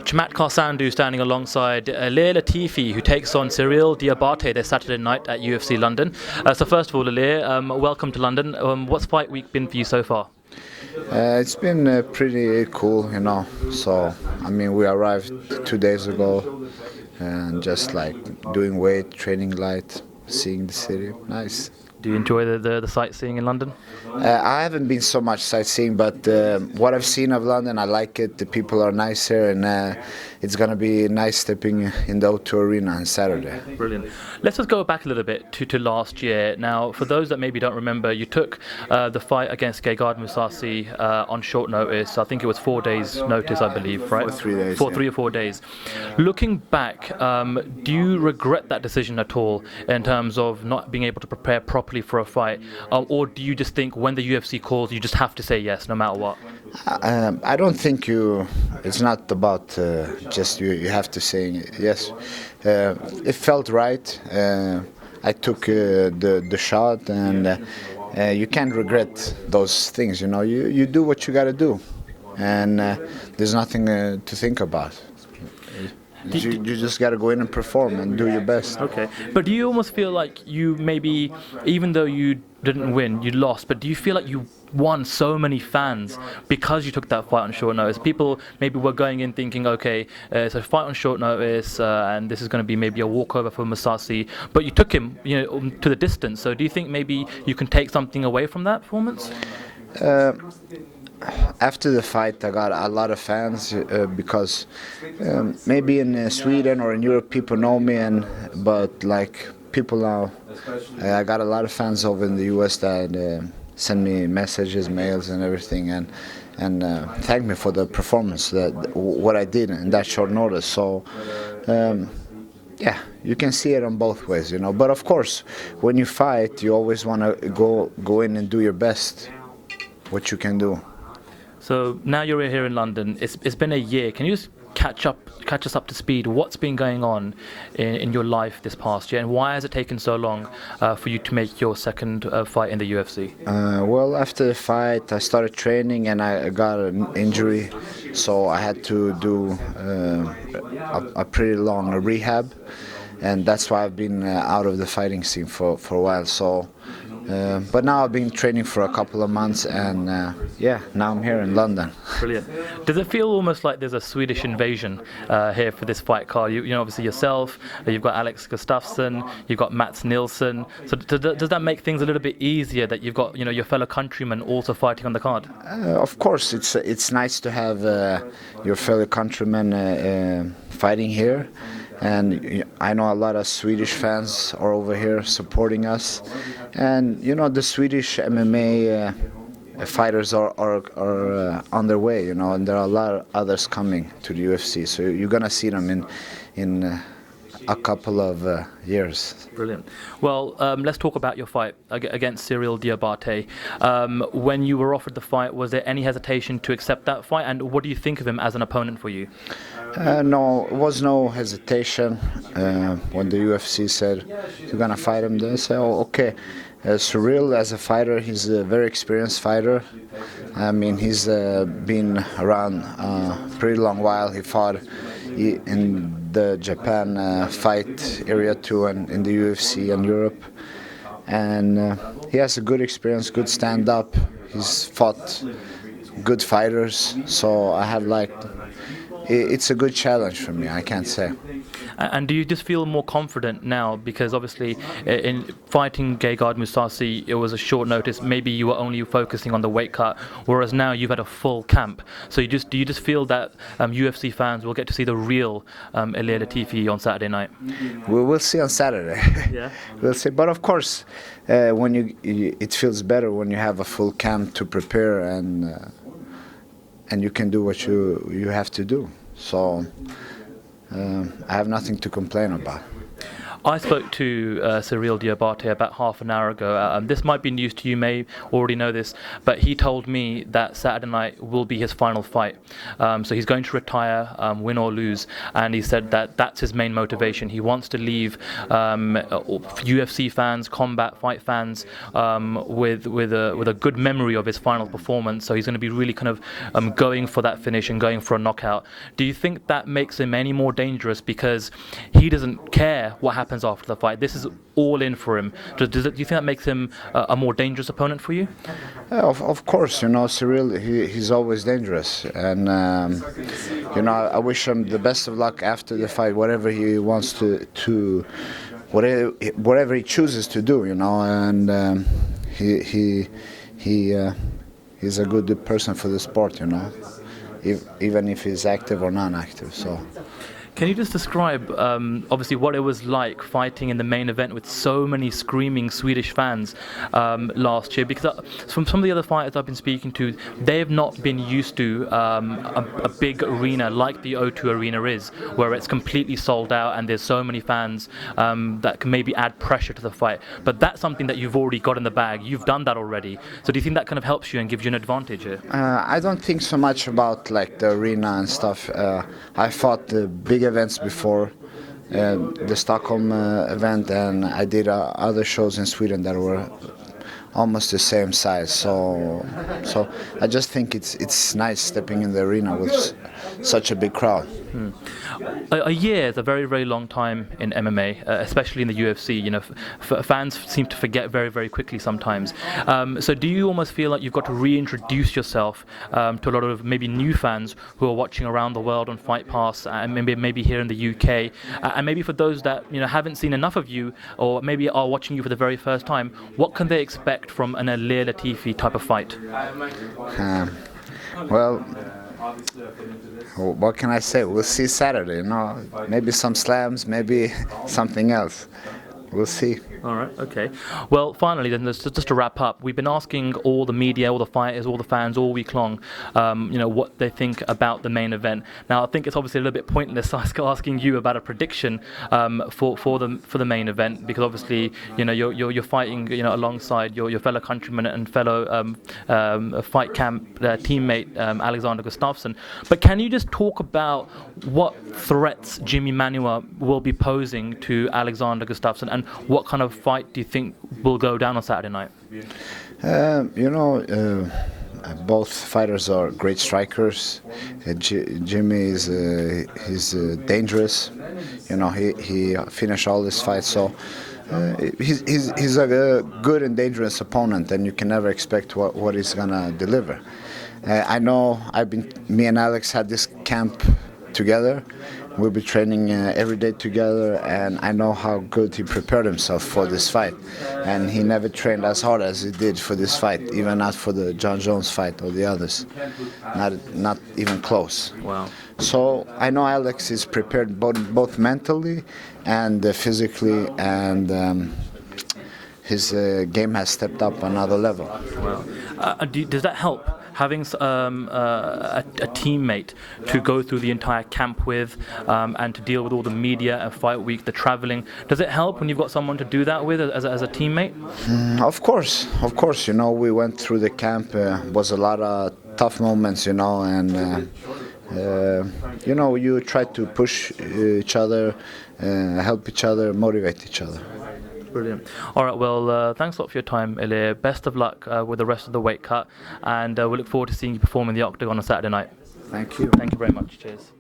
Chamatkar Sandhu standing alongside llir Latifi, who takes on Cyrille Diabate this Saturday night at UFC London. So first of all, llir, welcome to London. What's fight week been for you so far? It's been pretty cool, you know. So, I mean, we arrived 2 days ago and just like doing weight, training light, seeing the city. Nice. Do you enjoy the sightseeing in London? I haven't been so much sightseeing, but what I've seen of London, I like it. The people are nice here, and it's going to be nice stepping in the O2 Arena on Saturday. Brilliant. Let's just go back a little bit to last year. Now, for those that maybe don't remember, you took the fight against Gegard Mousasi on short notice. I think it was 4 days' notice, I believe, right? 3 days. 3 or 4 days. Looking back, do you regret that decision at all in terms of not being able to prepare properly for a fight, or do you just think when the UFC calls, you just have to say yes no matter what? I don't think it's not about just you have to say yes. It felt right. I took the shot, and you can't regret those things. You know, you do what you got to do, and there's nothing to think about. You just got to go in and perform and do your best. Okay, but do you almost feel like you maybe, even though you didn't win, you lost, but do you feel like you won so many fans because you took that fight on short notice? People maybe were going in thinking, okay, it's a fight on short notice, and this is going to be maybe a walkover for Mousasi, but you took him, to the distance. So do you think maybe you can take something away from that performance? After the fight, I got a lot of fans because maybe in Sweden or in Europe people know me, but like people now, I got a lot of fans over in the US that send me messages, mails, and everything, and thank me for the performance, what I did in that short notice. So. Yeah, you can see it on both ways, you know. But of course, when you fight, you always want to go in and do your best, what you can do. So now you're here in London. It's been a year. Can you just catch us up to speed? What's been going on in your life this past year, and why has it taken so long for you to make your second fight in the UFC? Well, after the fight, I started training and I got an injury, so I had to do a pretty long rehab, and that's why I've been out of the fighting scene for a while. So. But now I've been training for a couple of months, and now I'm here in London. Brilliant. Does it feel almost like there's a Swedish invasion here for this fight card? You know, obviously yourself, you've got Alex Gustafsson, you've got Mats Nilsson. So does that make things a little bit easier that you've got your fellow countrymen also fighting on the card? Of course, it's nice to have your fellow countrymen fighting here. And I know a lot of Swedish fans are over here supporting us, and the Swedish MMA fighters are on their way, and there are a lot of others coming to the UFC. So you're gonna see them in a couple of years. Brilliant. Well, let's talk about your fight against Cyrille Diabate. When you were offered the fight, was there any hesitation to accept that fight, and what do you think of him as an opponent for you? No, there was no hesitation. When the UFC said you're gonna fight him, they said, "Oh, okay." Cyrille, as a fighter, he's a very experienced fighter. I mean, he's been around a pretty long while. He fought in the Japan fight area too, and in the UFC and Europe. And he has a good experience, good stand-up. He's fought good fighters, so I have it's a good challenge for me, I can't say. And do you just feel more confident now? Because obviously in fighting Gegard Mousasi, it was a short notice. Maybe you were only focusing on the weight cut, whereas now you've had a full camp. So do you just feel that UFC fans will get to see the real llir Latifi on Saturday night? We'll see on Saturday. Yeah. We'll see. But of course, it feels better when you have a full camp to prepare, and you can do what you have to do. So I have nothing to complain about. I spoke to Cyrille Diabate about half an hour ago. This might be news to you, may already know this, but he told me that Saturday night will be his final fight. So he's going to retire, win or lose, and he said that that's his main motivation. He wants to leave UFC fans, combat fight fans, with a good memory of his final performance. So he's going to be really kind of going for that finish and going for a knockout. Do you think that makes him any more dangerous because he doesn't care what happens after the fight? This is all in for him. Do you think that makes him a more dangerous opponent for you? Yeah, of course, Cyrille, he's always dangerous, and I wish him the best of luck after the fight, whatever he wants to whatever he chooses to do, and he's a good person for the sport, even if he's active or non-active. So. Can you just describe, obviously, what it was like fighting in the main event with so many screaming Swedish fans last year? Because from some of the other fighters I've been speaking to, they have not been used to a big arena like the O2 Arena is, where it's completely sold out and there's so many fans that can maybe add pressure to the fight. But that's something that you've already got in the bag. You've done that already. So do you think that kind of helps you and gives you an advantage here? I don't think so much about the arena and stuff. I fought the big events before, the Stockholm event, and I did other shows in Sweden that were almost the same size. So I just think it's nice stepping in the arena with such a big crowd. A year is a very, very long time in MMA, especially in the UFC. Fans seem to forget very, very quickly sometimes. So do you almost feel like you've got to reintroduce yourself to a lot of maybe new fans who are watching around the world on Fight Pass, and maybe here in the UK, and maybe for those that haven't seen enough of you, or maybe are watching you for the very first time, what can they expect from an llir Latifi type of fight? Well, what can I say? We'll see Saturday. Maybe some slams, maybe something else. We'll see. All right, okay. Well, finally, then, just to wrap up, we've been asking all the media, all the fighters, all the fans all week long, what they think about the main event. Now, I think it's obviously a little bit pointless asking you about a prediction for the main event, because obviously, you're fighting, alongside your fellow countryman and fellow fight camp teammate Alexander Gustafsson. But can you just talk about what threats Jimmy Manuwa will be posing to Alexander Gustafsson, and what kind of fight do you think will go down on Saturday night? Both fighters are great strikers. Jimmy is dangerous. He finished all his fights, so he's a good and dangerous opponent, and you can never expect what he's gonna deliver. I know me and Alex had this camp together. We'll be training every day together, and I know how good he prepared himself for this fight. And he never trained as hard as he did for this fight, even not for the John Jones fight or the others. Not even close. Wow. So I know Alex is prepared both mentally and physically, and his game has stepped up another level. Wow. Does that help, having a teammate to go through the entire camp with, and to deal with all the media and fight week, the traveling? Does it help when you've got someone to do that with as a teammate? Of course. We went through the camp. Was a lot of tough moments, and you try to push each other, help each other, motivate each other. Brilliant. All right, well, thanks a lot for your time, llir. Best of luck with the rest of the weight cut, and we look forward to seeing you perform in the octagon on Saturday night. Thank you. Thank you very much. Cheers.